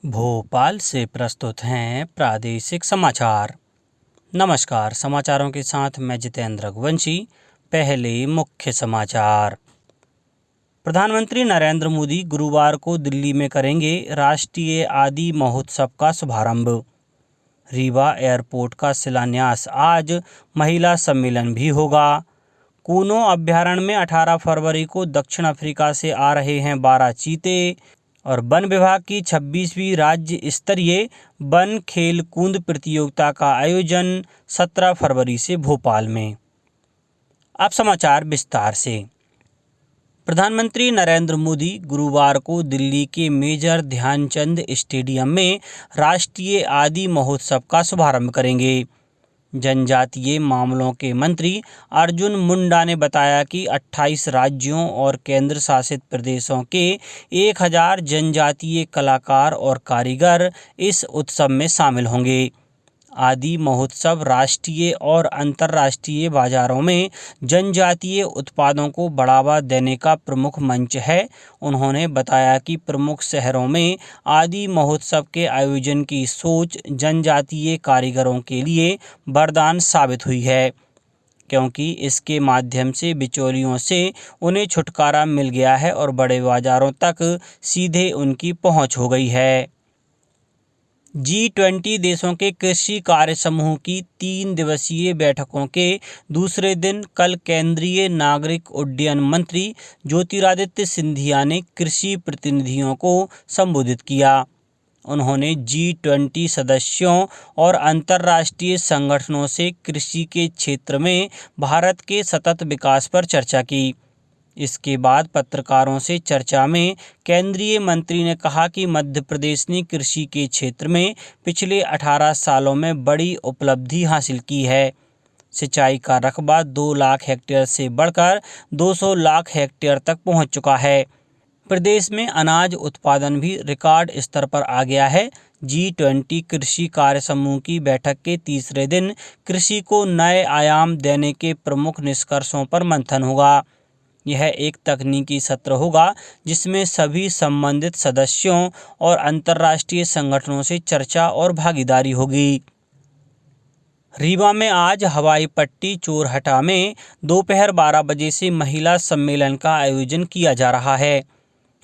भोपाल से प्रस्तुत हैं प्रादेशिक समाचार। नमस्कार, समाचारों के साथ मैं जितेंद्र रघुवंशी। पहले मुख्य समाचार। प्रधानमंत्री नरेंद्र मोदी गुरुवार को दिल्ली में करेंगे राष्ट्रीय आदि महोत्सव का शुभारंभ। रीवा एयरपोर्ट का शिलान्यास आज। महिला सम्मेलन भी होगा। कूनो अभ्यारण्य में 18 फरवरी को दक्षिण अफ्रीका से आ रहे हैं 12 चीते। और वन विभाग की 26वीं राज्य स्तरीय वन खेल कूद प्रतियोगिता का आयोजन 17 फरवरी से भोपाल में। अब समाचार विस्तार से। प्रधानमंत्री नरेंद्र मोदी गुरुवार को दिल्ली के मेजर ध्यानचंद स्टेडियम में राष्ट्रीय आदि महोत्सव का शुभारंभ करेंगे। जनजातीय मामलों के मंत्री अर्जुन मुंडा ने बताया कि 28 राज्यों और केंद्र शासित प्रदेशों के 1000 जनजातीय कलाकार और कारीगर इस उत्सव में शामिल होंगे। आदि महोत्सव राष्ट्रीय और अंतर्राष्ट्रीय बाजारों में जनजातीय उत्पादों को बढ़ावा देने का प्रमुख मंच है। उन्होंने बताया कि प्रमुख शहरों में आदि महोत्सव के आयोजन की सोच जनजातीय कारीगरों के लिए वरदान साबित हुई है, क्योंकि इसके माध्यम से बिचौलियों से उन्हें छुटकारा मिल गया है और बड़े बाजारों तक सीधे उनकी पहुंच हो गई है। G20 देशों के कृषि कार्य समूह की 3 दिवसीय बैठकों के दूसरे दिन कल केंद्रीय नागरिक उड्डयन मंत्री ज्योतिरादित्य सिंधिया ने कृषि प्रतिनिधियों को संबोधित किया। उन्होंने G20 सदस्यों और अंतर्राष्ट्रीय संगठनों से कृषि के क्षेत्र में भारत के सतत विकास पर चर्चा की। इसके बाद पत्रकारों से चर्चा में केंद्रीय मंत्री ने कहा कि मध्य प्रदेश ने कृषि के क्षेत्र में पिछले 18 सालों में बड़ी उपलब्धि हासिल की है। सिंचाई का रकबा 2 लाख हेक्टेयर से बढ़कर 200 लाख हेक्टेयर तक पहुंच चुका है। प्रदेश में अनाज उत्पादन भी रिकॉर्ड स्तर पर आ गया है। G20 कृषि कार्य समूह की बैठक के तीसरे दिन कृषि को नए आयाम देने के प्रमुख निष्कर्षों पर मंथन होगा। यह एक तकनीकी सत्र होगा जिसमें सभी संबंधित सदस्यों और अंतर्राष्ट्रीय संगठनों से चर्चा और भागीदारी होगी। रीवा में आज हवाई पट्टी चोरहटा में दोपहर 12 बजे से महिला सम्मेलन का आयोजन किया जा रहा है।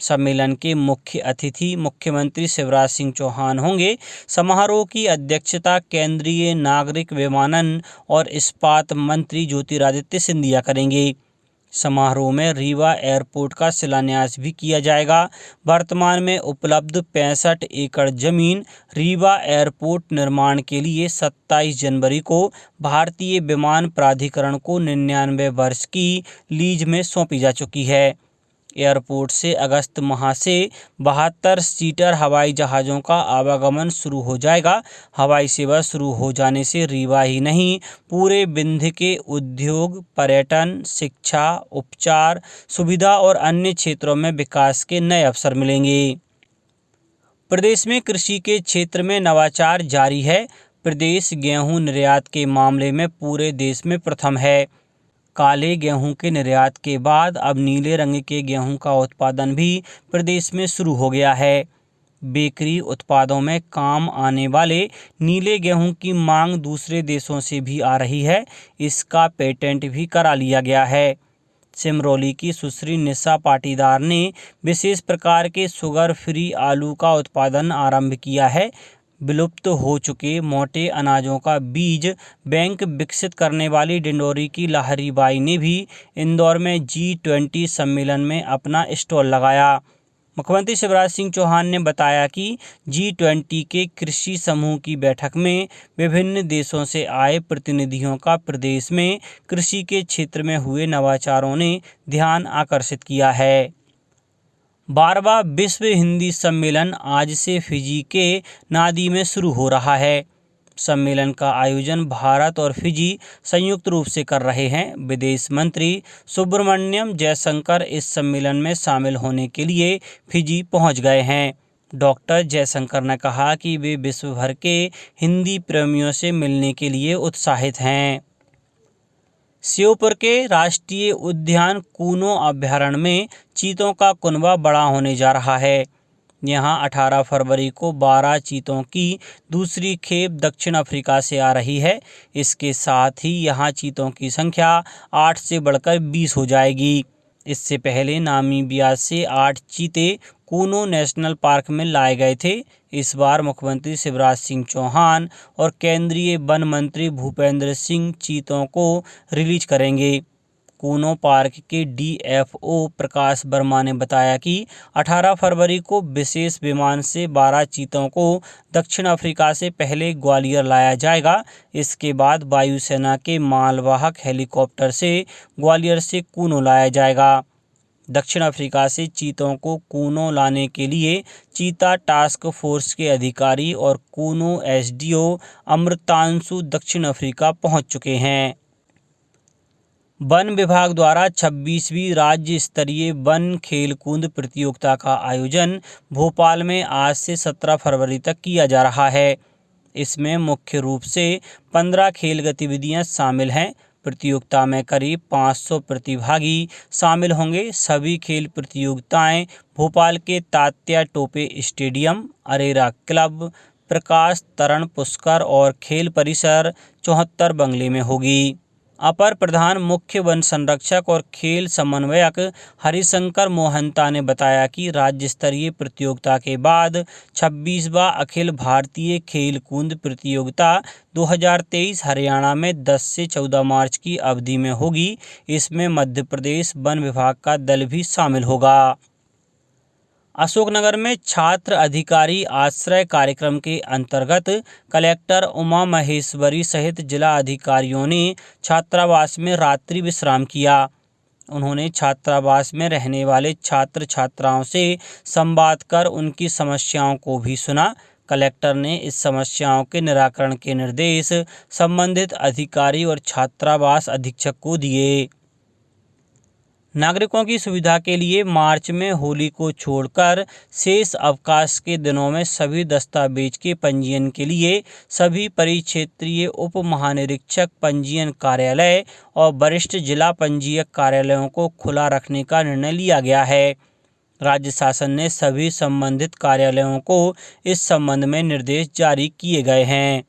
सम्मेलन के मुख्य अतिथि मुख्यमंत्री शिवराज सिंह चौहान होंगे। समारोह की अध्यक्षता केंद्रीय नागरिक विमानन और इस्पात मंत्री ज्योतिरादित्य सिंधिया करेंगे। समारोह में रीवा एयरपोर्ट का शिलान्यास भी किया जाएगा। वर्तमान में उपलब्ध 65 एकड़ जमीन रीवा एयरपोर्ट निर्माण के लिए 27 जनवरी को भारतीय विमान प्राधिकरण को 99 वर्ष की लीज में सौंपी जा चुकी है। एयरपोर्ट से अगस्त माह से 72 सीटर हवाई जहाज़ों का आवागमन शुरू हो जाएगा। हवाई सेवा शुरू हो जाने से रीवा ही नहीं, पूरे विंध्य के उद्योग, पर्यटन, शिक्षा, उपचार, सुविधा और अन्य क्षेत्रों में विकास के नए अवसर मिलेंगे। प्रदेश में कृषि के क्षेत्र में नवाचार जारी है। प्रदेश गेहूं निर्यात के मामले में पूरे देश में प्रथम है। काले गेहूं के निर्यात के बाद अब नीले रंग के गेहूं का उत्पादन भी प्रदेश में शुरू हो गया है। बेकरी उत्पादों में काम आने वाले नीले गेहूं की मांग दूसरे देशों से भी आ रही है। इसका पेटेंट भी करा लिया गया है। सिमरौली की सुश्री निशा पाटीदार ने विशेष प्रकार के शुगर फ्री आलू का उत्पादन आरंभ किया है। विलुप्त हो चुके मोटे अनाजों का बीज बैंक विकसित करने वाली डिंडोरी की लाहरी बाई ने भी इंदौर में G20 सम्मेलन में अपना स्टॉल लगाया। मुख्यमंत्री शिवराज सिंह चौहान ने बताया कि G20 के कृषि समूह की बैठक में विभिन्न देशों से आए प्रतिनिधियों का प्रदेश में कृषि के क्षेत्र में हुए नवाचारों ने ध्यान आकर्षित किया है। 12वां विश्व हिंदी सम्मेलन आज से फिजी के नादी में शुरू हो रहा है। सम्मेलन का आयोजन भारत और फिजी संयुक्त रूप से कर रहे हैं। विदेश मंत्री सुब्रमण्यम जयशंकर इस सम्मेलन में शामिल होने के लिए फिजी पहुंच गए हैं। डॉक्टर जयशंकर ने कहा कि वे विश्व भर के हिंदी प्रेमियों से मिलने के लिए उत्साहित हैं। श्योपुर के राष्ट्रीय उद्यान कूनो अभ्यारण्य में चीतों का कुनबा बड़ा होने जा रहा है। यहां 18 फरवरी को 12 चीतों की दूसरी खेप दक्षिण अफ्रीका से आ रही है। इसके साथ ही यहां चीतों की संख्या 8 से बढ़कर 20 हो जाएगी। इससे पहले नामीबिया से 8 चीते कूनो नेशनल पार्क में लाए गए थे। इस बार मुख्यमंत्री शिवराज सिंह चौहान और केंद्रीय वन मंत्री भूपेंद्र सिंह चीतों को रिलीज करेंगे। कूनो पार्क के डीएफओ प्रकाश वर्मा ने बताया कि 18 फरवरी को विशेष विमान से 12 चीतों को दक्षिण अफ्रीका से पहले ग्वालियर लाया जाएगा। इसके बाद वायुसेना के मालवाहक हेलीकॉप्टर से ग्वालियर से कूनो लाया जाएगा। दक्षिण अफ्रीका से चीतों को कूनो लाने के लिए चीता टास्क फोर्स के अधिकारी और कूनो एसडीओ अमृतांशु दक्षिण अफ्रीका पहुंच चुके हैं। वन विभाग द्वारा 26वीं राज्य स्तरीय वन खेलकूद प्रतियोगिता का आयोजन भोपाल में आज से 17 फरवरी तक किया जा रहा है। इसमें मुख्य रूप से 15 खेल गतिविधियां शामिल हैं। प्रतियोगिता में करीब 500 प्रतिभागी शामिल होंगे। सभी खेल प्रतियोगिताएं भोपाल के तात्या टोपे स्टेडियम, अरेरा क्लब, प्रकाश तरण पुष्कर और खेल परिसर 74 बंगले में होगी। अपर प्रधान मुख्य वन संरक्षक और खेल समन्वयक हरिशंकर मोहंता ने बताया कि राज्य स्तरीय प्रतियोगिता के बाद 26वां अखिल भारतीय खेलकूद प्रतियोगिता 2023 हरियाणा में 10 से 14 मार्च की अवधि में होगी। इसमें मध्य प्रदेश वन विभाग का दल भी शामिल होगा। अशोकनगर में छात्र अधिकारी आश्रय कार्यक्रम के अंतर्गत कलेक्टर उमा महेश्वरी सहित जिला अधिकारियों ने छात्रावास में रात्रि विश्राम किया। उन्होंने छात्रावास में रहने वाले छात्र छात्राओं से संवाद कर उनकी समस्याओं को भी सुना। कलेक्टर ने इस समस्याओं के निराकरण के निर्देश संबंधित अधिकारी और छात्रावास अधीक्षक को दिए। नागरिकों की सुविधा के लिए मार्च में होली को छोड़कर शेष अवकाश के दिनों में सभी दस्तावेज के पंजीयन के लिए सभी परिक्षेत्रीय उप महानिरीक्षक पंजीयन कार्यालय और वरिष्ठ जिला पंजीयक कार्यालयों को खुला रखने का निर्णय लिया गया है। राज्य शासन ने सभी संबंधित कार्यालयों को इस संबंध में निर्देश जारी किए गए हैं।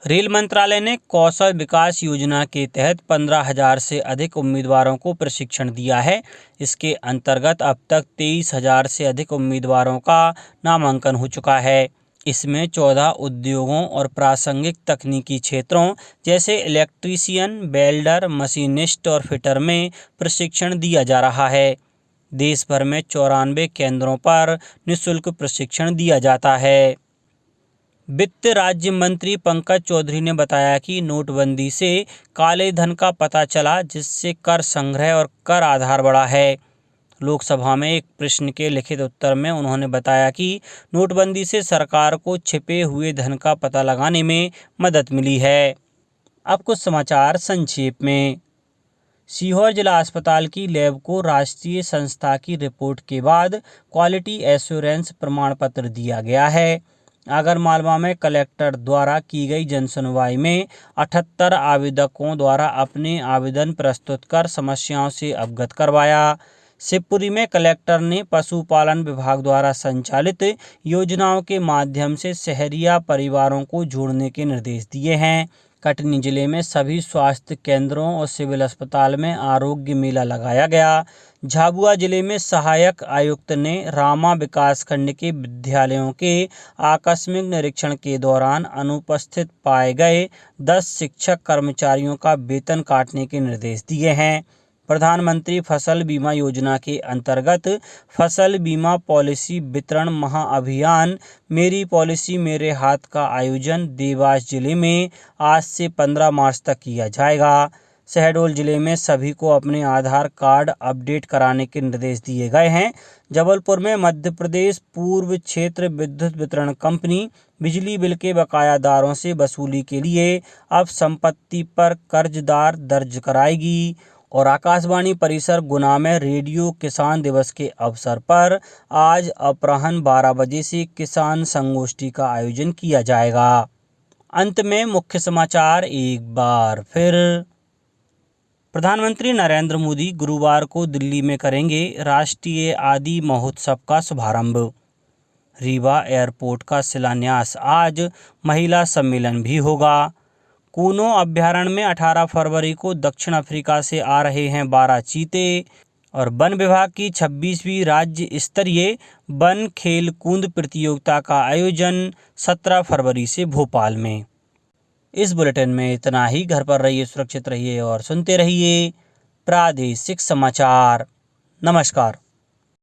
रेल मंत्रालय ने कौशल विकास योजना के तहत 15,000 से अधिक उम्मीदवारों को प्रशिक्षण दिया है। इसके अंतर्गत अब तक 23,000 से अधिक उम्मीदवारों का नामांकन हो चुका है। इसमें 14 उद्योगों और प्रासंगिक तकनीकी क्षेत्रों जैसे इलेक्ट्रीशियन, वेल्डर, मशीनिस्ट और फिटर में प्रशिक्षण दिया जा रहा है। देश भर में 94 केंद्रों पर निःशुल्क प्रशिक्षण दिया जाता है। वित्त राज्य मंत्री पंकज चौधरी ने बताया कि नोटबंदी से काले धन का पता चला, जिससे कर संग्रह और कर आधार बढ़ा है। लोकसभा में एक प्रश्न के लिखित उत्तर में उन्होंने बताया कि नोटबंदी से सरकार को छिपे हुए धन का पता लगाने में मदद मिली है। अब कुछ समाचार संक्षेप में। सीहोर जिला अस्पताल की लैब को राष्ट्रीय संस्था की रिपोर्ट के बाद क्वालिटी एश्योरेंस प्रमाण पत्र दिया गया है। आगरमालवा में कलेक्टर द्वारा की गई जनसुनवाई में 78 आवेदकों द्वारा अपने आवेदन प्रस्तुत कर समस्याओं से अवगत करवाया। शिवपुरी में कलेक्टर ने पशुपालन विभाग द्वारा संचालित योजनाओं के माध्यम से शहरिया परिवारों को जोड़ने के निर्देश दिए हैं। कटनी जिले में सभी स्वास्थ्य केंद्रों और सिविल अस्पताल में आरोग्य मेला लगाया गया। झाबुआ जिले में सहायक आयुक्त ने रामा विकासखंड के विद्यालयों के आकस्मिक निरीक्षण के दौरान अनुपस्थित पाए गए 10 शिक्षक कर्मचारियों का वेतन काटने के निर्देश दिए हैं। प्रधानमंत्री फसल बीमा योजना के अंतर्गत फसल बीमा पॉलिसी वितरण महाअभियान मेरी पॉलिसी मेरे हाथ का आयोजन देवास जिले में आज से 15 मार्च तक किया जाएगा। शहडोल जिले में सभी को अपने आधार कार्ड अपडेट कराने के निर्देश दिए गए हैं। जबलपुर में मध्य प्रदेश पूर्व क्षेत्र विद्युत वितरण कंपनी बिजली बिल के बकायादारों से वसूली के लिए अब संपत्ति पर कर्जदार दर्ज कराएगी। और आकाशवाणी परिसर गुना में रेडियो किसान दिवस के अवसर पर आज अपराह्न 12 बजे से किसान संगोष्ठी का आयोजन किया जाएगा। अंत में मुख्य समाचार एक बार फिर। प्रधानमंत्री नरेंद्र मोदी गुरुवार को दिल्ली में करेंगे राष्ट्रीय आदि महोत्सव का शुभारंभ। रीवा एयरपोर्ट का शिलान्यास। आज महिला सम्मेलन भी होगा। कूनो अभ्यारण्य में 18 फरवरी को दक्षिण अफ्रीका से आ रहे हैं 12 चीते। और वन विभाग की 26वीं राज्य स्तरीय वन खेल कूद प्रतियोगिता का आयोजन 17 फरवरी से भोपाल में। इस बुलेटिन में इतना ही। घर पर रहिए, सुरक्षित रहिए और सुनते रहिए प्रादेशिक समाचार। नमस्कार।